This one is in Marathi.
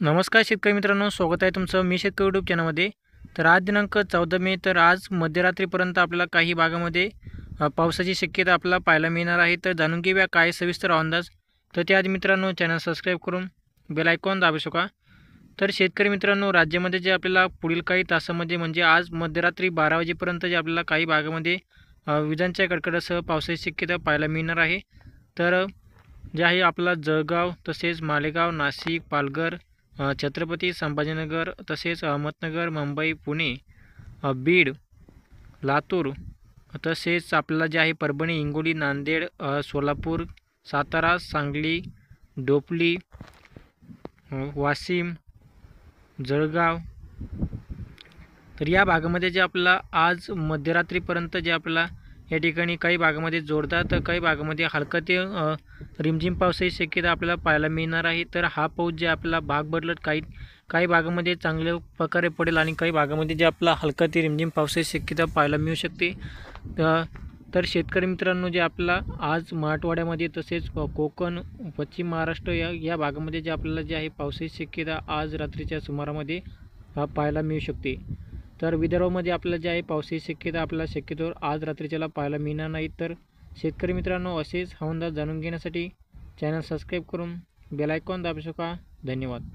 नमस्कार शेतकरी मित्रांनो, स्वागत आहे तुमचं मी शेतकरी यूट्यूब चॅनलमध्ये। तर आज दिनांक 14 मे, तर आज मध्यरात्रीपर्यंत आपल्याला काही भागामध्ये पावसाची शक्यता आपल्याला पाहायला मिळणार आहे। तर जाणून घेऊया काय सविस्तर अंदाज। तर त्याआधी मित्रांनो चॅनल सबस्क्राईब करून बेल आयकॉन दाबू शका। तर शेतकरी मित्रांनो, राज्यामध्ये जे आपल्याला पुढील काही तासांमध्ये म्हणजे आज मध्यरात्री 12 वाजेपर्यंत जे आपल्याला काही भागामध्ये विजांच्या कडकडाटासह पावसाची शक्यता पाहायला मिळणार आहे। तर जे आहे आपला जळगाव, तसेच मालेगाव, नाशिक, पालघर, छत्रपती संभाजीनगर, तसेच अहमदनगर, मुंबई, पुणे, बीड, लातूर, तसेच आपल्याला जे आहे परभणी, हिंगोली, नांदेड, सोलापूर, सातारा, सांगली, डोपली, वाशिम, जळगाव, तर या भागामध्ये जे आपल्याला आज मध्यरात्रीपर्यंत जे आपल्याला या ठिकाणी काही भागामध्ये जोरदार तर काही भागामध्ये हलका ते रिमझिम पावसाची शक्यता आपल्याला पाहायला मिळणार आहे। तर हा पाऊस जे आपल्याला भाग बदलत काही काही भागामध्ये चांगल्या प्रकारे पडेल आणि काही भागामध्ये जे आपला हलका ते रिमझिम पावसाची शक्यता पाहायला मिळू शकते। तर शेतकरी मित्रांनो, जे आपल्याला आज मराठवाड्यामध्ये तसेच कोकण, पश्चिम महाराष्ट्र या भागामध्ये जे आपल्याला जे आहे पावसाची शक्यता आज रात्रीच्या सुमारामध्ये पाहायला मिळू शकते। तर विदर्भामध्ये आपल्याला जे आहे पावसाची शक्यता आपल्याला शक्यतोवर आज रात्रीच्याला पाहायला मिळणार नाही। तर शेतकरी मित्रांनो, असेच हवामान जाणून घेण्यासाठी चॅनल सबस्क्राईब करून बेल आयकॉन दाबू शका। धन्यवाद।